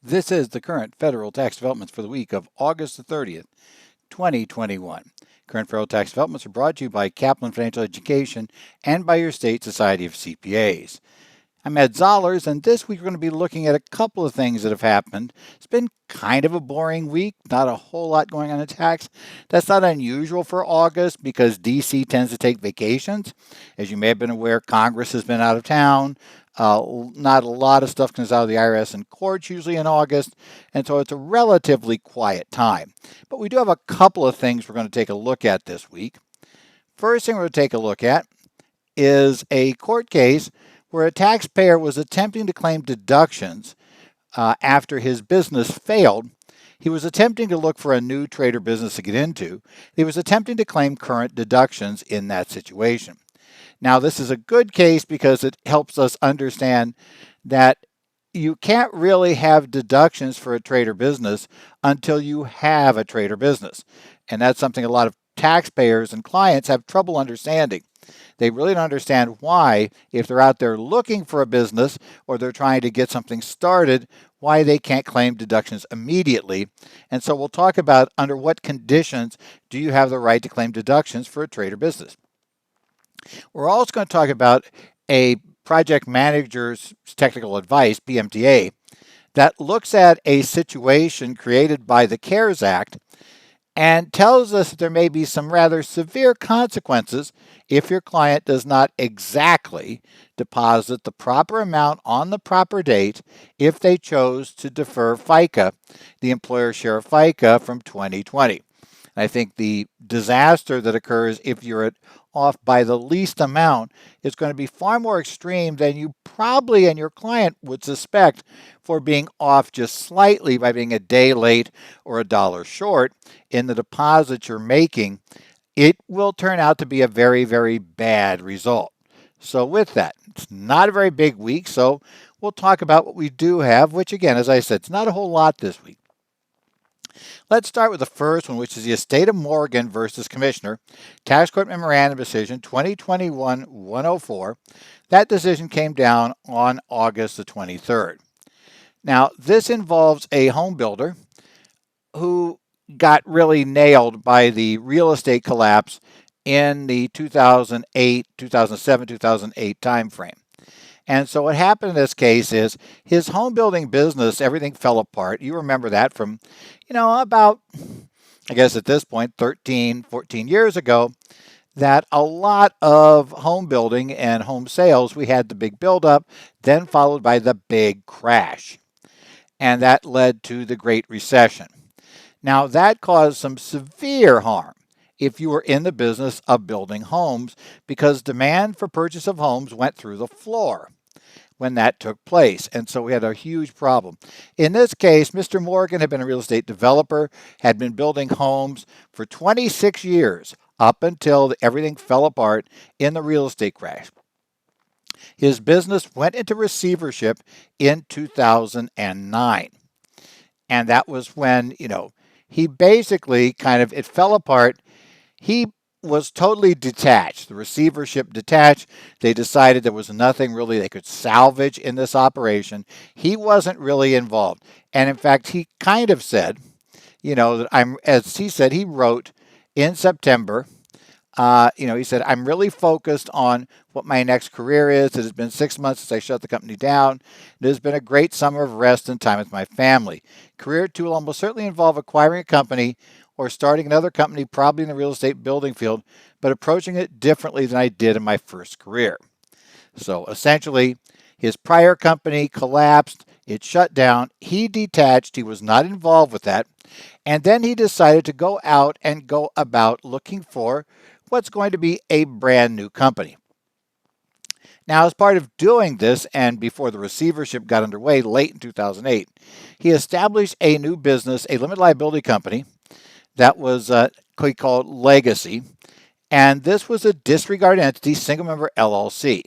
This is the current federal tax developments for the week of August the 30th, 2021. Current federal tax developments are brought to you by Kaplan Financial Education and by your state Society of CPAs. I'm Ed Zollers, and this week we're going to be looking at a couple of things that have happened. It's been kind of a boring week, not a whole lot going on in tax. That's not unusual for August because DC tends to take vacations. As you may have been aware, Congress has been out of town. Not a lot of stuff comes out of the IRS and courts usually in August, and so it's a relatively quiet time. But we do have a couple of things we're going to take a look at this week. First thing we're going to take a look at is a court case where a taxpayer was attempting to claim deductions after his business failed. He was attempting to look for a new trade or business to get into. He was attempting to claim current deductions in that situation. Now, this is a good case because it helps us understand that you can't really have deductions for a trade or business until you have a trade or business. And that's something a lot of taxpayers and clients have trouble understanding. They really don't understand why, if they're out there looking for a business or they're trying to get something started, why they can't claim deductions immediately. And so we'll talk about under what conditions do you have the right to claim deductions for a trade or business. We're also going to talk about a project manager's technical advice, PMTA, that looks at a situation created by the CARES Act and tells us that there may be some rather severe consequences if your client does not exactly deposit the proper amount on the proper date if they chose to defer FICA, the employer share of FICA from 2020. I think the disaster that occurs if you're off by the least amount is going to be far more extreme than you probably and your client would suspect for being off just slightly by being a day late or a dollar short in the deposit you're making. It will turn out to be a very, very bad result. So with that, it's not a very big week, so we'll talk about what we do have, which again, as I said, it's not a whole lot this week. Let's start with the first one, which is the Estate of Morgan versus Commissioner, Tax Court Memorandum Decision 2021-104. That decision came down on August the 23rd. Now, this involves a home builder who got really nailed by the real estate collapse in the 2008, 2007, 2008 timeframe. And so what happened in this case is his home building business, everything fell apart. You remember that from, about, I guess at this point, 13, 14 years ago, that a lot of home building and home sales, we had the big buildup, then followed by the big crash. And that led to the Great Recession. Now, that caused some severe harm if you were in the business of building homes because demand for purchase of homes went through the floor when that took place. And so we had a huge problem. In this case, Mr. Morgan had been a real estate developer, had been building homes for 26 years up until everything fell apart in the real estate crash. His business went into receivership in 2009. And that was when, he basically it fell apart. He was totally detached. The receivership detached. They decided there was nothing really they could salvage in this operation. He wasn't really involved. And in fact, he kind of said, that as he said, he wrote in September, he said, I'm really focused on what my next career is. It has been 6 months since I shut the company down. It has been a great summer of rest and time with my family. Career 2 will almost certainly involve acquiring a company or starting another company, probably in the real estate building field, but approaching it differently than I did in my first career. So essentially, his prior company collapsed. It shut down. He detached. He was not involved with that. And then he decided to go out and go about looking for what's going to be a brand new company. Now, as part of doing this, and before the receivership got underway late in 2008, he established a new business, a limited liability company that was called Legacy. And this was a disregarded entity, single member LLC.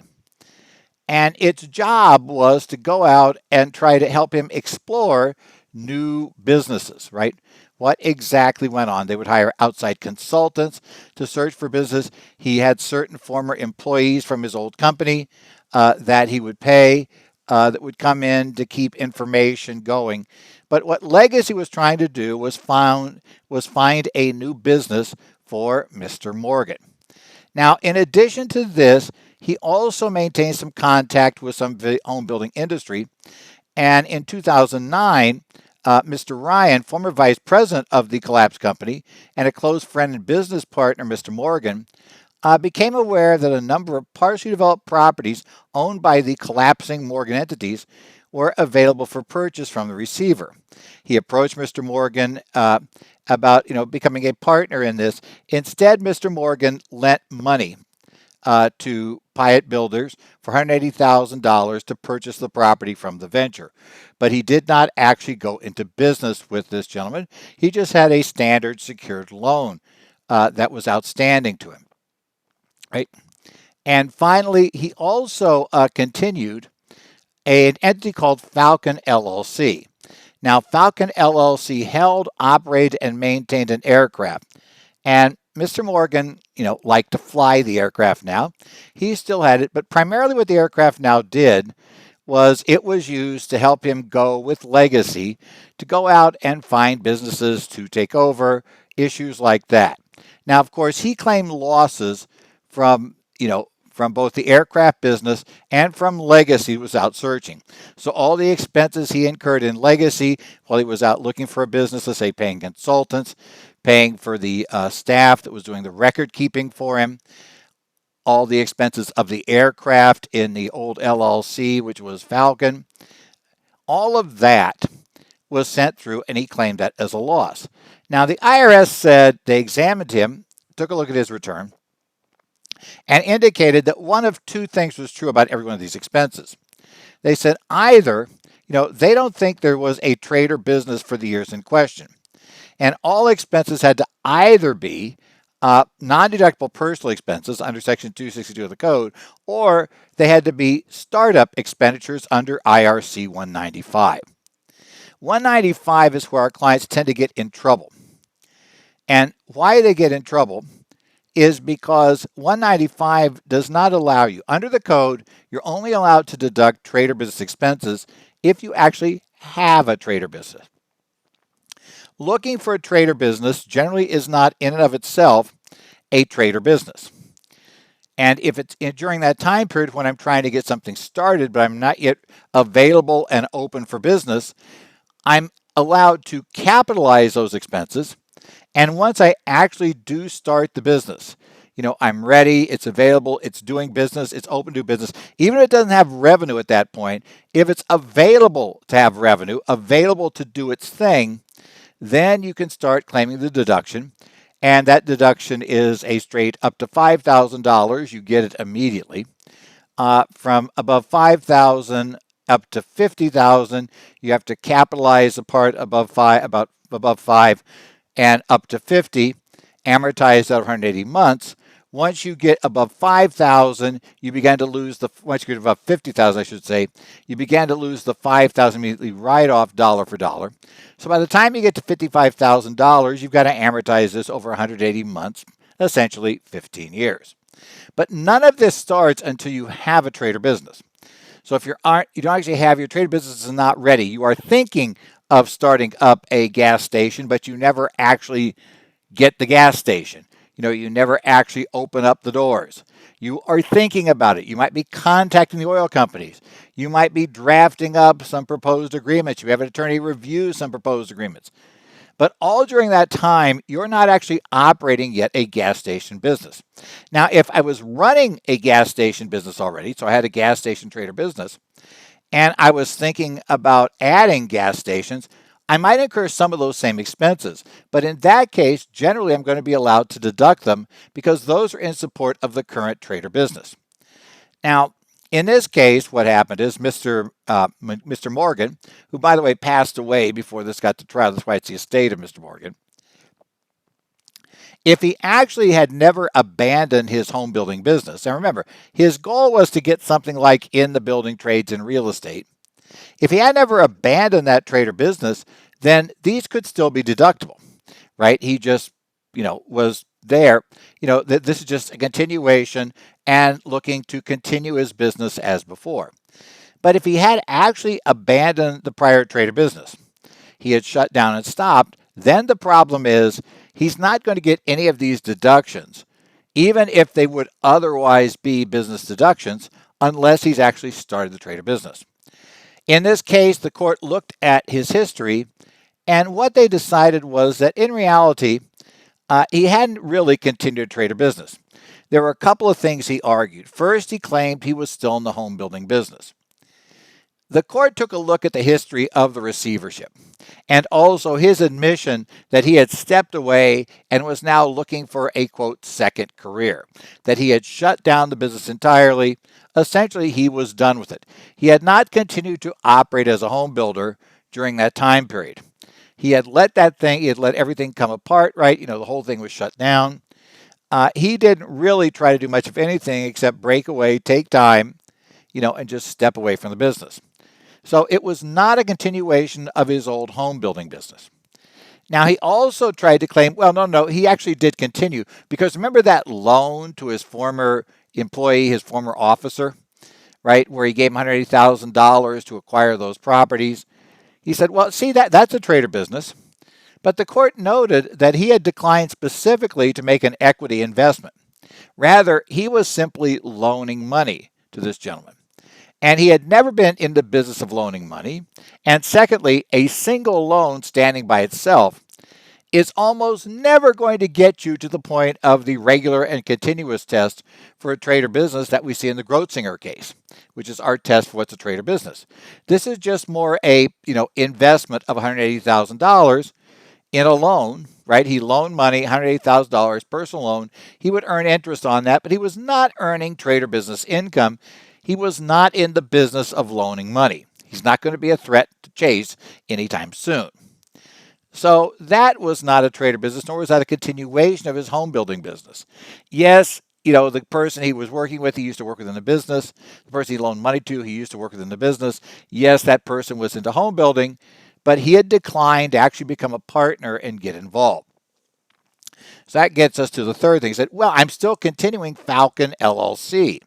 And its job was to go out and try to help him explore new businesses, right? What exactly went on? They would hire outside consultants to search for business. He had certain former employees from his old company that he would pay. that would come in to keep information going. But what Legacy was trying to do was find a new business for Mr. Morgan. Now, in addition to this, he also maintained some contact with some of the home building industry. And in 2009, Mr. Ryan, former vice president of the collapsed company and a close friend and business partner, Mr. Morgan, became aware that a number of partially developed properties owned by the collapsing Morgan entities were available for purchase from the receiver. He approached Mr. Morgan about becoming a partner in this. Instead, Mr. Morgan lent money to Pyatt Builders for $180,000 to purchase the property from the venture. But he did not actually go into business with this gentleman. He just had a standard secured loan that was outstanding to him. Right? And finally, he also continued an entity called Falcon LLC. Now, Falcon LLC held, operated, and maintained an aircraft. And Mr. Morgan, liked to fly the aircraft now. He still had it, but primarily what the aircraft now did was it was used to help him go with Legacy to go out and find businesses to take over, issues like that. Now, of course, he claimed losses from both the aircraft business and from Legacy was out searching. So all the expenses he incurred in Legacy while he was out looking for a business, let's say paying consultants, paying for the staff that was doing the record keeping for him, all the expenses of the aircraft in the old LLC, which was Falcon, all of that was sent through and he claimed that as a loss. Now, the IRS said they examined him, took a look at his return, and indicated that one of two things was true about every one of these expenses. They said either, they don't think there was a trade or business for the years in question. And all expenses had to either be non-deductible personal expenses under Section 262 of the Code, or they had to be startup expenditures under IRC 195. 195 is where our clients tend to get in trouble. And why they get in trouble is because 195 does not allow you. Under the code, you're only allowed to deduct trade or business expenses if you actually have a trade or business. Looking for a trade or business generally is not in and of itself a trade or business. And if it's during that time period when I'm trying to get something started, but I'm not yet available and open for business, I'm allowed to capitalize those expenses. And once I actually do start the business, I'm ready, it's available, it's doing business, it's open to do business. Even if it doesn't have revenue at that point, if it's available to have revenue, available to do its thing, then you can start claiming the deduction. And that deduction is a straight up to $5,000. You get it immediately. From above $5,000 up to $50,000, you have to capitalize the part above five, and up to 50, amortized out of 180 months. Once you get above 5,000, you begin to lose once you get above 50,000, I should say, you begin to lose the 5,000 immediately right off dollar for dollar. So by the time you get to $55,000, you've got to amortize this over 180 months, essentially 15 years. But none of this starts until you have a trade or business. So if you don't actually have your trade or business is not ready, you are thinking of starting up a gas station, but you never actually get the gas station. You never actually open up the doors. You are thinking about it. You might be contacting the oil companies. You might be drafting up some proposed agreements. You have an attorney review some proposed agreements. But all during that time, you're not actually operating yet a gas station business. Now, if I was running a gas station business already, so I had a gas station trader business, and I was thinking about adding gas stations, I might incur some of those same expenses. But in that case, generally, I'm going to be allowed to deduct them because those are in support of the current trader business. Now, in this case, what happened is Mr. Morgan, who, by the way, passed away before this got to trial, that's why it's the estate of Mr. Morgan, if he actually had never abandoned his home building business, and remember, his goal was to get something like in the building trades and real estate. If he had never abandoned that trade or business, then these could still be deductible, right? He just, was there. This is just a continuation and looking to continue his business as before. But if he had actually abandoned the prior trade or business, he had shut down and stopped, then the problem is he's not going to get any of these deductions, even if they would otherwise be business deductions, unless he's actually started the trade or business. In this case, the court looked at his history, and what they decided was that in reality, he hadn't really continued trade or business. There were a couple of things he argued. First, he claimed he was still in the home building business. The court took a look at the history of the receivership and also his admission that he had stepped away and was now looking for a, quote, second career, that he had shut down the business entirely. Essentially, he was done with it. He had not continued to operate as a home builder during that time period. He had let everything come apart, right? The whole thing was shut down. He didn't really try to do much of anything except break away, take time, and just step away from the business. So it was not a continuation of his old home building business. Now, he also tried to claim, well, no, he actually did continue, because remember that loan to his former employee, his former officer, right, where he gave him $180,000 to acquire those properties? He said, well, see, that's a trade or business. But the court noted that he had declined specifically to make an equity investment. Rather, he was simply loaning money to this gentleman. And he had never been in the business of loaning money. And secondly, a single loan standing by itself is almost never going to get you to the point of the regular and continuous test for a trade or business that we see in the Grotzinger case, which is our test for what's a trade or business. This is just more a investment of $180,000 in a loan, right? He loaned money, $180,000 personal loan. He would earn interest on that, but he was not earning trade or business income. He was not in the business of loaning money. He's not going to be a threat to Chase anytime soon. So that was not a trade or business, nor was that a continuation of his home building business. Yes, the person he was working with, he used to work within the business. The person he loaned money to, he used to work within the business. Yes, that person was into home building, but he had declined to actually become a partner and get involved. So that gets us to the third thing. He said, well, I'm still continuing Falcon LLC,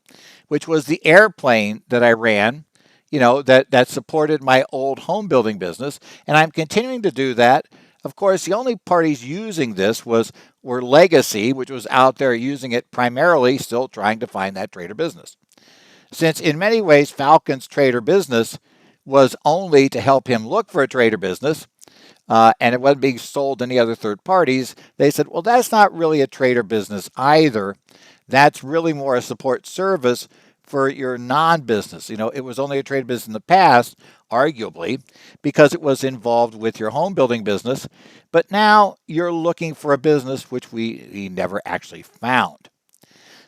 which was the airplane that I ran, that supported my old home building business. And I'm continuing to do that. Of course, the only parties using this were Legacy, which was out there using it primarily, still trying to find that trade or business. Since in many ways, Falcon's trade or business was only to help him look for a trade or business, and it wasn't being sold to any other third parties, they said, well, that's not really a trade or business either. That's really more a support service for your non-business. It was only a trade business in the past, arguably, because it was involved with your home building business. But now you're looking for a business which we never actually found.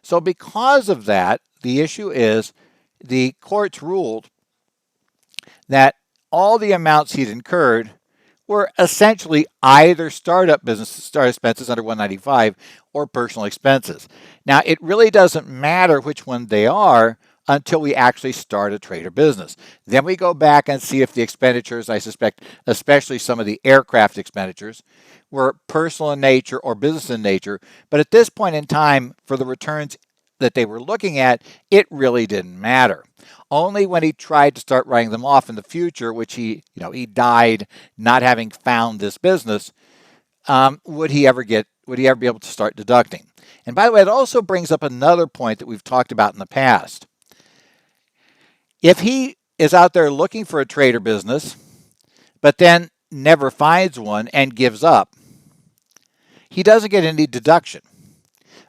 So because of that, the issue is the courts ruled that all the amounts he'd incurred were essentially either start expenses under 195 or personal expenses. Now, it really doesn't matter which one they are until we actually start a trade or business. Then we go back and see if the expenditures, I suspect, especially some of the aircraft expenditures, were personal in nature or business in nature. But at this point in time, for the returns that they were looking at, it really didn't matter. Only when he tried to start writing them off in the future, which he died not having found this business, would he ever be able to start deducting. And by the way, it also brings up another point that we've talked about in the past. If he is out there looking for a trade or business, but then never finds one and gives up, he doesn't get any deduction.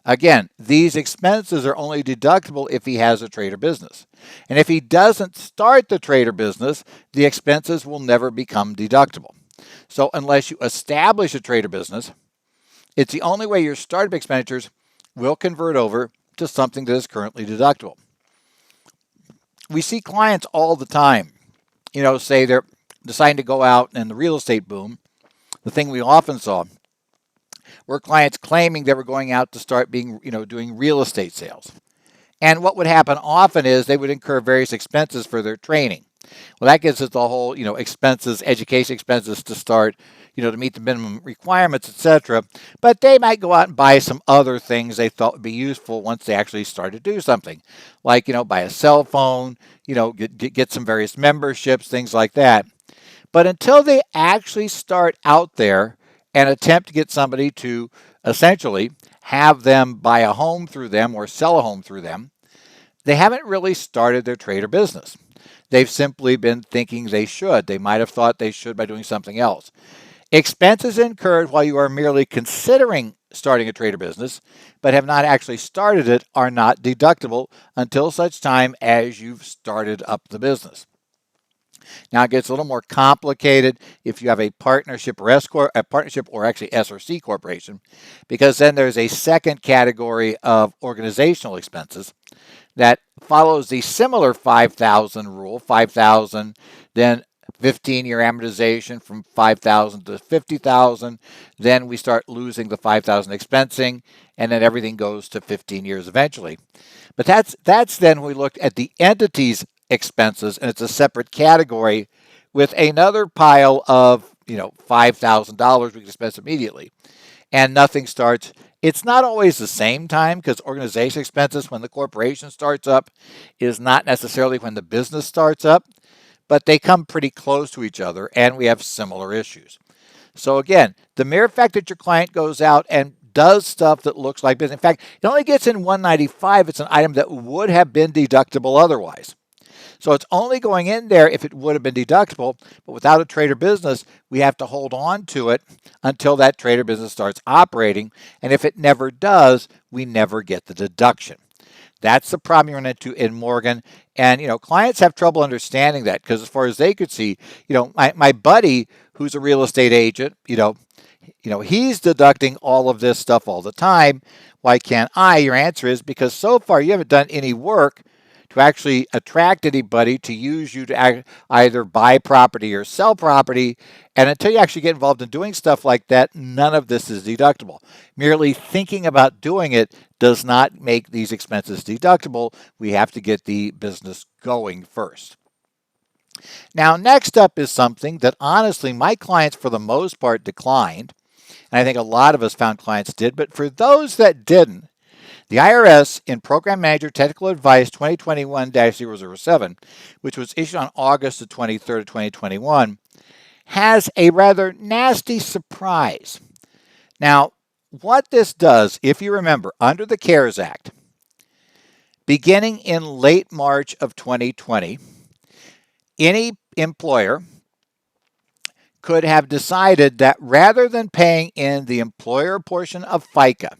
Again, these expenses are only deductible if he has a trade or business. And if he doesn't start the trade or business, the expenses will never become deductible. So unless you establish a trade or business, it's the only way your startup expenditures will convert over to something that is currently deductible. We see clients all the time, say they're deciding to go out in the real estate boom. The thing we often saw were clients claiming they were going out to start doing real estate sales. And what would happen often is they would incur various expenses for their training. Well, that gives us the whole, expenses, education expenses to start, to meet the minimum requirements, etc. But they might go out and buy some other things they thought would be useful once they actually start to do something, like, buy a cell phone, get some various memberships, things like that. But until they actually start out there and attempt to get somebody to essentially have them buy a home through them or sell a home through them, they haven't really started their trade or business. They've simply been thinking they should. They might have thought they should by doing something else. Expenses incurred while you are merely considering starting a trade or business, but have not actually started it, are not deductible until such time as you've started up the business. Now it gets a little more complicated if you have a partnership or actually S or C corporation, because then there's a second category of organizational expenses that follows the similar 5,000 rule, 5,000, then 15-year amortization from 5,000 to 50,000. Then we start losing the 5,000 expensing, and then everything goes to 15 years eventually. But that's then when we looked at the entity's expenses, and it's a separate category with another pile of $5,000 we can expense immediately, and nothing starts. It's not always the same time, because organization expenses when the corporation starts up is not necessarily when the business starts up, but they come pretty close to each other, and we have similar issues. So again, the mere fact that your client goes out and does stuff that looks like business. In fact, it only gets in 195. It's an item that would have been deductible otherwise. So it's only going in there if it would have been deductible, but without a trade or business, we have to hold on to it until that trade or business starts operating. And if it never does, we never get the deduction. That's the problem you run into in Morgan. And, clients have trouble understanding that, because as far as they could see, my buddy who's a real estate agent, he's deducting all of this stuff all the time. Why can't I? Your answer is because so far you haven't done any work to actually attract anybody to use you to either buy property or sell property. And until you actually get involved in doing stuff like that, none of this is deductible. Merely thinking about doing it does not make these expenses deductible. We have to get the business going first. Now, next up is something that honestly my clients for the most part declined. And I think a lot of us found clients did. But for those that didn't, the IRS in Program Manager Technical Advice 2021-007, which was issued on August the 23rd of 2021, has a rather nasty surprise. Now, what this does, if you remember, under the CARES Act, beginning in late March of 2020, any employer could have decided that rather than paying in the employer portion of FICA,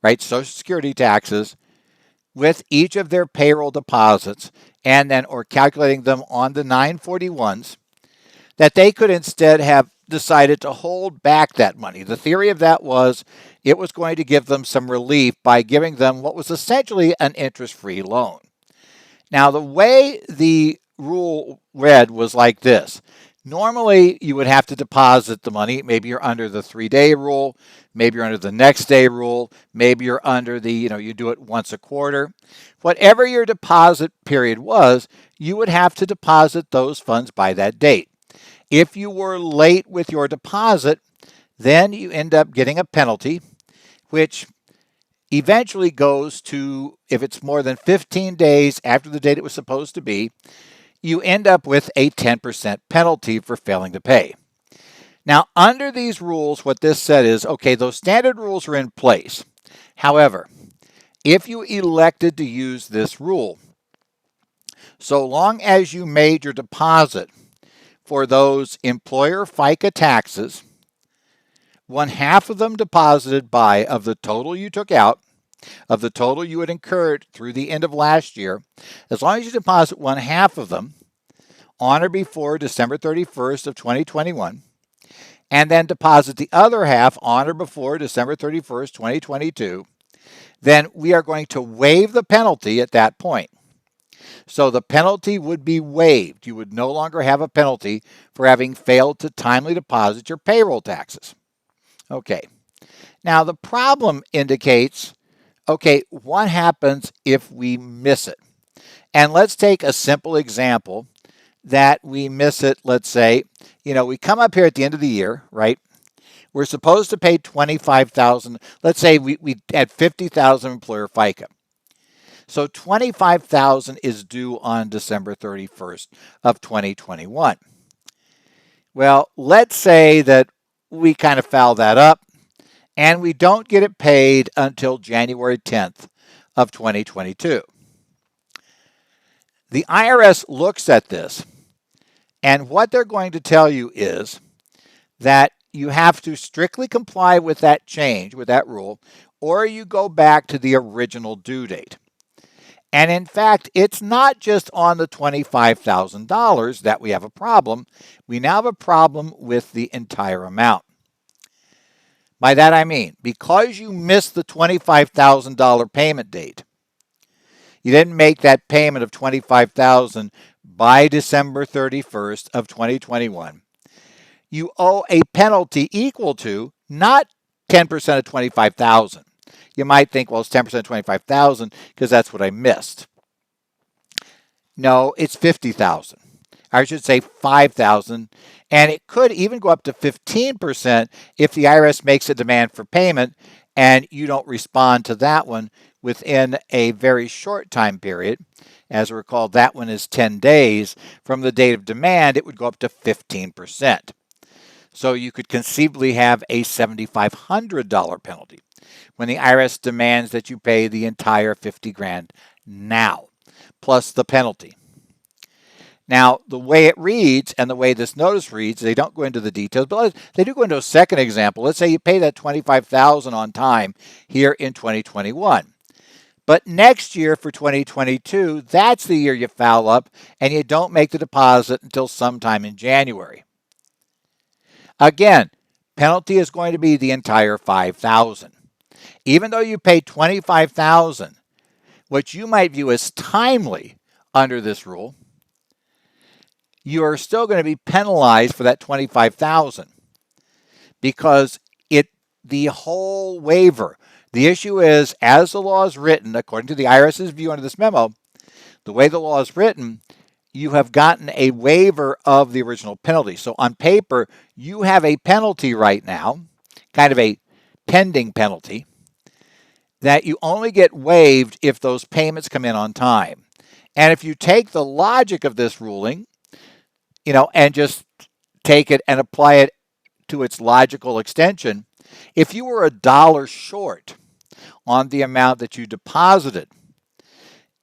right, Social Security taxes, with each of their payroll deposits and then or calculating them on the 941s, that they could instead have decided to hold back that money. The theory of that was it was going to give them some relief by giving them what was essentially an interest-free loan. Now, the way the rule read was like this. Normally, you would have to deposit the money. Maybe you're under the 3-day rule. Maybe you're under the next day rule. Maybe you're under the, you do it once a quarter. Whatever your deposit period was, you would have to deposit those funds by that date. If you were late with your deposit, then you end up getting a penalty, which eventually goes to, if it's more than 15 days after the date it was supposed to be, you end up with a 10% penalty for failing to pay. Now, under these rules, what this said is, okay, those standard rules are in place. However, if you elected to use this rule, so long as you made your deposit for those employer FICA taxes, 1/2 of them deposited by of the total you took out, of the total you had incurred through the end of last year, as long as you deposit 1/2 of them on or before December 31st of 2021, and then deposit the other half on or before December 31st, 2022, then we are going to waive the penalty at that point. So the penalty would be waived. You would no longer have a penalty for having failed to timely deposit your payroll taxes. Okay. Now the problem indicates, okay, what happens if we miss it? And let's take a simple example that we miss it, let's say, we come up here at the end of the year, right? We're supposed to pay $25,000. Let's say we had $50,000 employer FICA. So $25,000 is due on December 31st of 2021. Well, let's say that we kind of foul that up and we don't get it paid until January 10th of 2022. The IRS looks at this, and what they're going to tell you is that you have to strictly comply with that change, with that rule, or you go back to the original due date. And in fact, it's not just on the $25,000 that we have a problem. We now have a problem with the entire amount. By that I mean, because you missed the $25,000 payment date, you didn't make that payment of $25,000 by December 31st of 2021, you owe a penalty equal to not 10% of 25,000. You might think, well, it's 10% of 25,000 because that's what I missed. No, it's 50,000. I should say 5,000, and it could even go up to 15% if the IRS makes a demand for payment and you don't respond to that one within a very short time period. As I recall, that one is 10 days from the date of demand. It would go up to 15%. So you could conceivably have a $7,500 penalty when the IRS demands that you pay the entire $50,000 now, plus the penalty. Now, the way it reads and the way this notice reads, they don't go into the details, but they do go into a second example. Let's say you pay that $25,000 on time here in 2021. But next year for 2022, that's the year you foul up and you don't make the deposit until sometime in January. Again, penalty is going to be the entire $5,000. Even though you paid $25,000, which you might view as timely under this rule, you are still going to be penalized for that $25,000 because the whole waiver. The issue is, as the law is written, according to the IRS's view under this memo, the way the law is written, you have gotten a waiver of the original penalty. So on paper, you have a penalty right now, kind of a pending penalty, that you only get waived if those payments come in on time. And if you take the logic of this ruling, and just take it and apply it to its logical extension, if you were $1 short on the amount that you deposited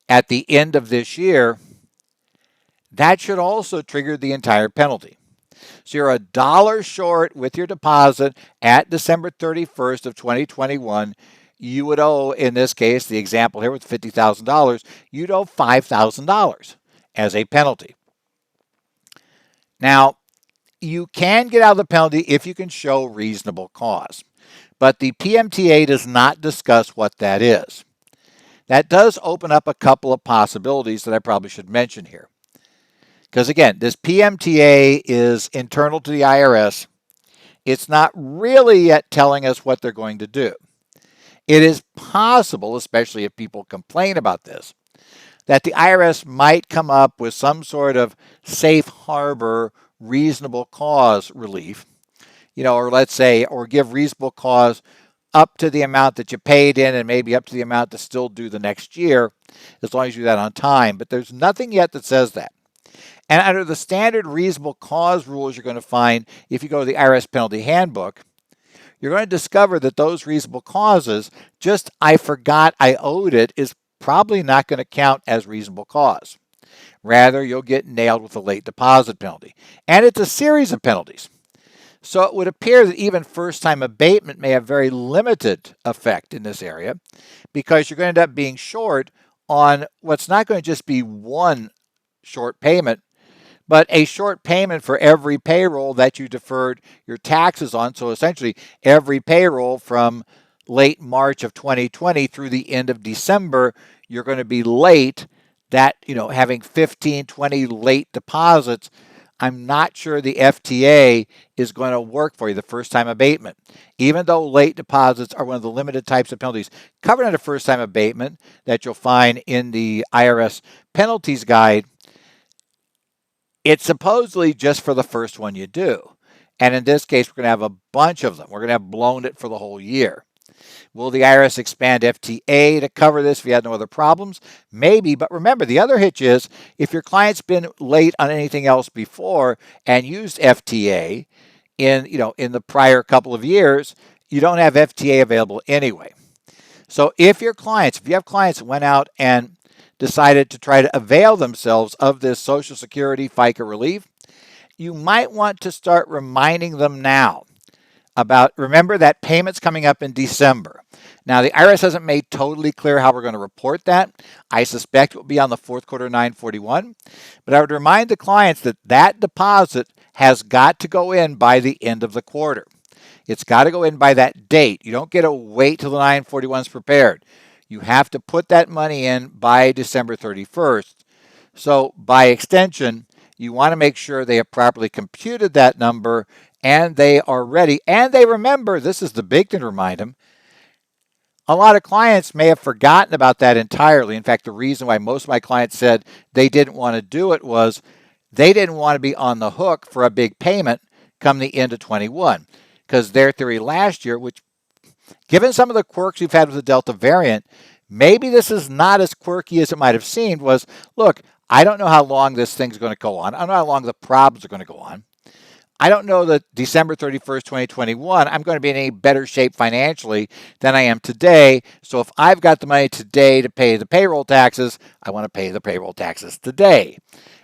at the end of this year, that should also trigger the entire penalty. So you're $1 short with your deposit at December 31st of 2021. You would owe, in this case, the example here with $50,000, you'd owe $5,000 as a penalty. Now, you can get out of the penalty if you can show reasonable cause, but the PMTA does not discuss what that is. That does open up a couple of possibilities that I probably should mention here. Because again, this PMTA is internal to the IRS. It's not really yet telling us what they're going to do. It is possible, especially if people complain about this, that the IRS might come up with some sort of safe harbor, reasonable cause relief, or let's say, or give reasonable cause up to the amount that you paid in and maybe up to the amount that's still due the next year, as long as you do that on time. But there's nothing yet that says that. And under the standard reasonable cause rules you're going to find if you go to the IRS penalty handbook, you're going to discover that those reasonable causes, just I forgot I owed it, is probably not going to count as reasonable cause. Rather, you'll get nailed with a late deposit penalty. And it's a series of penalties. So it would appear that even first-time abatement may have very limited effect in this area because you're going to end up being short on what's not going to just be one short payment, but a short payment for every payroll that you deferred your taxes on. So essentially, every payroll from late March of 2020 through the end of December, you're going to be late. That, having 15, 20 late deposits, I'm not sure the FTA is going to work for you, the first-time abatement. Even though late deposits are one of the limited types of penalties covered under first-time abatement that you'll find in the IRS penalties guide, It's supposedly just for the first one you do. And in this case, we're going to have a bunch of them. We're going to have blown it for the whole year. Will the IRS expand FTA to cover this if you had no other problems? Maybe, but remember, the other hitch is if your client's been late on anything else before and used FTA in the prior couple of years, you don't have FTA available anyway. So if you have clients that went out and decided to try to avail themselves of this Social Security FICA relief, you might want to start reminding them now remember that payment's coming up in December. Now, the IRS hasn't made totally clear how we're going to report that. I suspect it will be on the fourth quarter 941. But I would remind the clients that that deposit has got to go in by the end of the quarter. It's got to go in by that date. You don't get to wait till the 941 is prepared. You have to put that money in by December 31st. So by extension, you want to make sure they have properly computed that number and they are ready. And they remember, this is the big thing to remind them, a lot of clients may have forgotten about that entirely. In fact, the reason why most of my clients said they didn't want to do it was they didn't want to be on the hook for a big payment come the end of 21. Because their theory last year, which given some of the quirks we've had with the Delta variant, maybe this is not as quirky as it might have seemed, was, look, I don't know how long this thing's going to go on. I don't know how long the problems are going to go on. I don't know that December 31st, 2021, I'm going to be in any better shape financially than I am today. So if I've got the money today to pay the payroll taxes, I want to pay the payroll taxes today.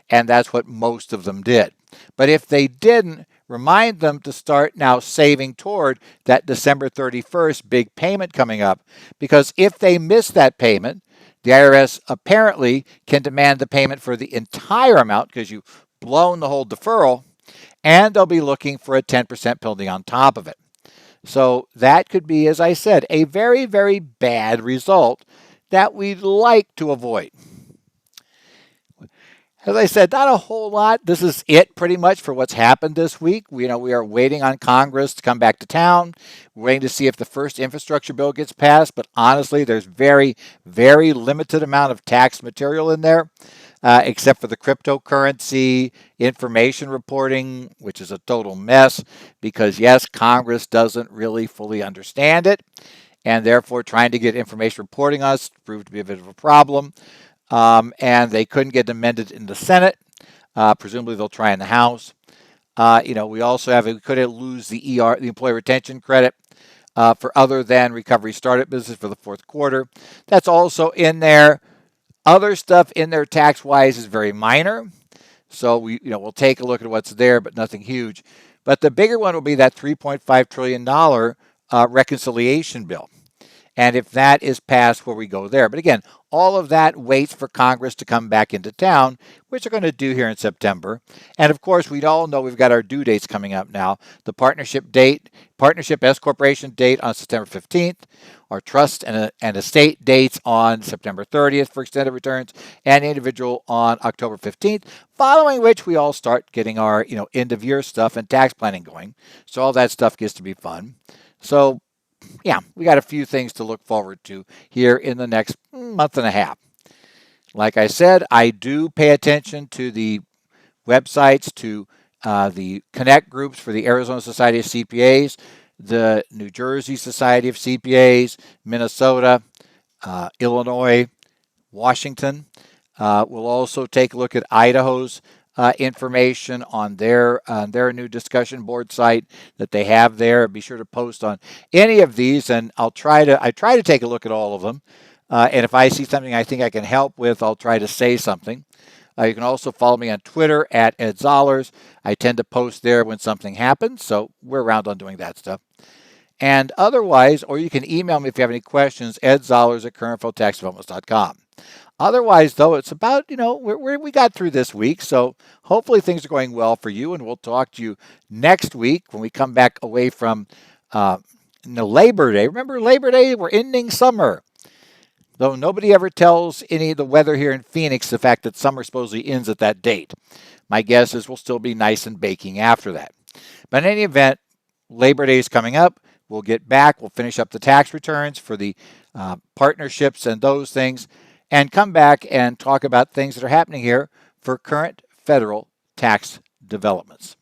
And that's what most of them did. But if they didn't, remind them to start now saving toward that December 31st big payment coming up. Because if they miss that payment, the IRS apparently can demand the payment for the entire amount because you've blown the whole deferral, and they'll be looking for a 10% penalty on top of it. So that could be, as I said, a very, very bad result that we'd like to avoid. As I said, not a whole lot. This is it pretty much for what's happened this week. We are waiting on Congress to come back to town. We're waiting to see if the first infrastructure bill gets passed. But honestly, there's very, very limited amount of tax material in there, except for the cryptocurrency information reporting, which is a total mess because, yes, Congress doesn't really fully understand it. And therefore, trying to get information reporting on us proved to be a bit of a problem. And they couldn't get amended in the Senate. Presumably, they'll try in the House. We could lose the employee retention credit for other than recovery startup business for the fourth quarter. That's also in there. Other stuff in there tax-wise is very minor. So we'll take a look at what's there, but nothing huge. But the bigger one will be that $3.5 trillion reconciliation bill. And if that is passed, where we go there. But again, all of that waits for Congress to come back into town, which they're going to do here in September. And of course, we all know we've got our due dates coming up now. The partnership S Corporation date on September 15th, our trust and estate dates on September 30th for extended returns, and individual on October 15th, following which we all start getting our end of year stuff and tax planning going. So all that stuff gets to be fun. So yeah, we got a few things to look forward to here in the next month and a half. Like I said, I do pay attention to the websites, to the connect groups for the Arizona Society of CPAs, the New Jersey Society of CPAs, Minnesota, Illinois, Washington. We'll also take a look at Idaho's information on their new discussion board site that they have there. Be sure to post on any of these, and I try to take a look at all of them. And if I see something I think I can help with, I'll try to say something. You can also follow me on Twitter at Ed Zollers. I tend to post there when something happens, so we're around on doing that stuff. And otherwise, or you can email me if you have any questions, edzollers@currentfederaltaxdevelopments.com. Otherwise, though, it's about, we got through this week. So hopefully things are going well for you. And we'll talk to you next week when we come back away from Labor Day. Remember Labor Day? We're ending summer. Though nobody ever tells any of the weather here in Phoenix the fact that summer supposedly ends at that date. My guess is we'll still be nice and baking after that. But in any event, Labor Day is coming up. We'll get back. We'll finish up the tax returns for the partnerships and those things, and come back and talk about things that are happening here for current federal tax developments.